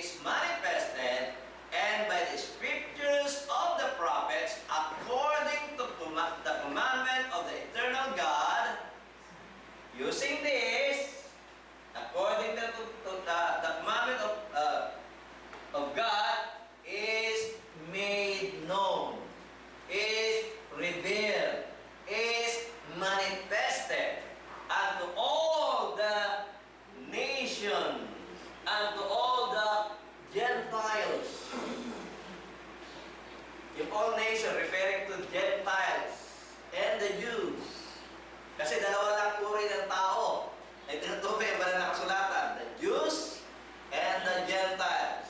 is manifested, and by the scriptures of the prophets, according to the commandment of the eternal God, using this, according to the commandment of God, is made known, is revealed, is manifested unto all the nations, unto all the Gentiles. Yung all nation referring to Gentiles and the Jews. Kasi dalawa lang uri ng tao na tinutukoy ba na nakasulatan, the Jews and the Gentiles,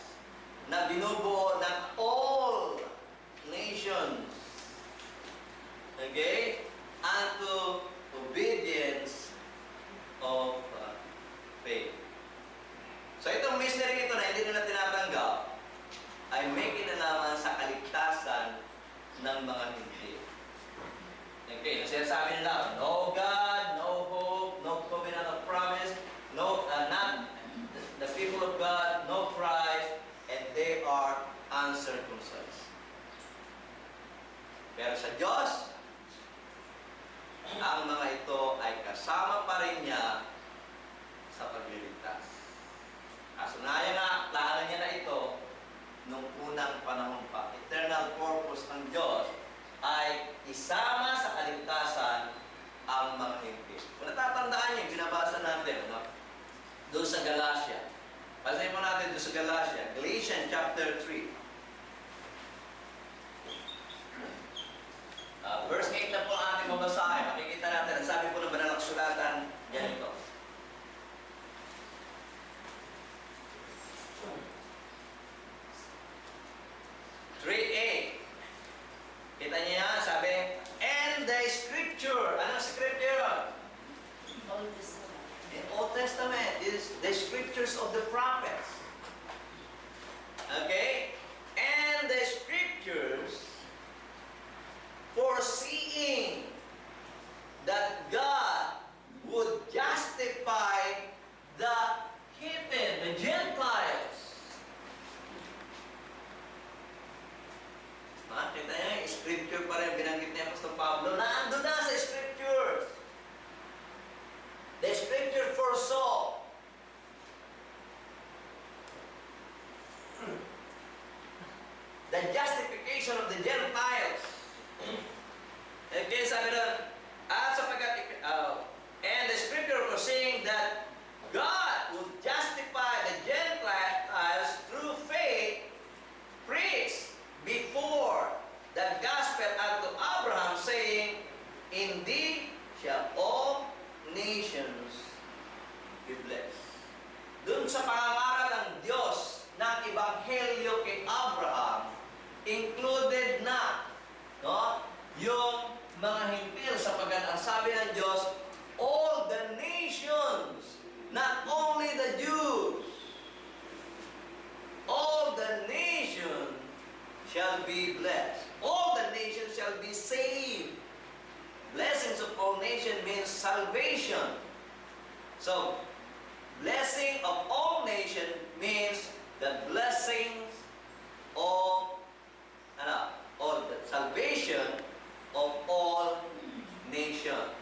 na binubuo ng all nations. Okay? Unto obedience of faith. So itong mystery ito na hindi nila tinatanggap ay may kinalaman sa kaligtasan ng mga hindi. Okay, sinasabi nila, no God, no hope, no covenant of promise, no, not the people of God, no Christ, and they are uncircumcised. Pero sa Diyos, ang mga ito ay kasama pa rin niya sa pagliligtas. Kasunayan nga, plano niya na ito nung unang panahon pa. Eternal purpose ng Diyos ay isama sa kaligtasan ang mga hindi. Kung natatandaan niyo, binabasa natin, no? Doon sa Galatia. Pasahin mo natin doon sa Galatia. Galatians chapter 3. Verse 8 na po ang ating mabasahin. Makikita natin, ang sabi po ng banal na kasulatan, ganito. Kita niyo yan, sabi, and the scripture. Anong scripture? Old Testament. The Old Testament is the scriptures of the prophets. Okay? And the scriptures foreseeing that God would justify the heathen, the Gentiles. Kita niya, scripture pa rin binanggit niya Apostol Pablo. Naandun na sa scriptures. The scripture foresaw. The justification of the Gentiles. Okay, sabi doon, and the scripture foreseeing that God would justify the Gentiles through faith, preached before the gospel unto Abraham, saying, indeed shall all nations be blessed. Doon sa pangangaral ng Diyos ng Ebanghelyo kay Abraham, included na, no, yung mga hintil, sapagkat ang sabi ng Diyos, all the nations, not only the Jews, all the nations shall be blessed. All the nations shall be saved. Blessings of all nations means salvation. So, blessing of all nations means the blessings of or the salvation of all nations.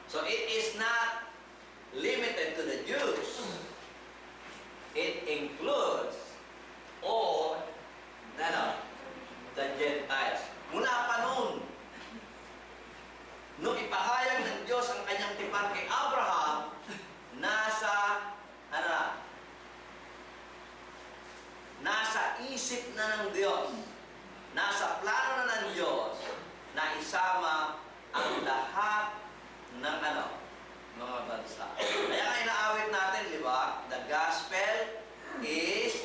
So it is not limited to the Jews. It includes all the Gentiles. Mula pa noon, nung ipahayag ng Diyos ang kanyang tipan kay Abraham, nasa isip na ng Diyos, nasa plano na ng Diyos, na isama ang lahat ng mga bansa. Kaya nga inaawit natin, di ba? The gospel is,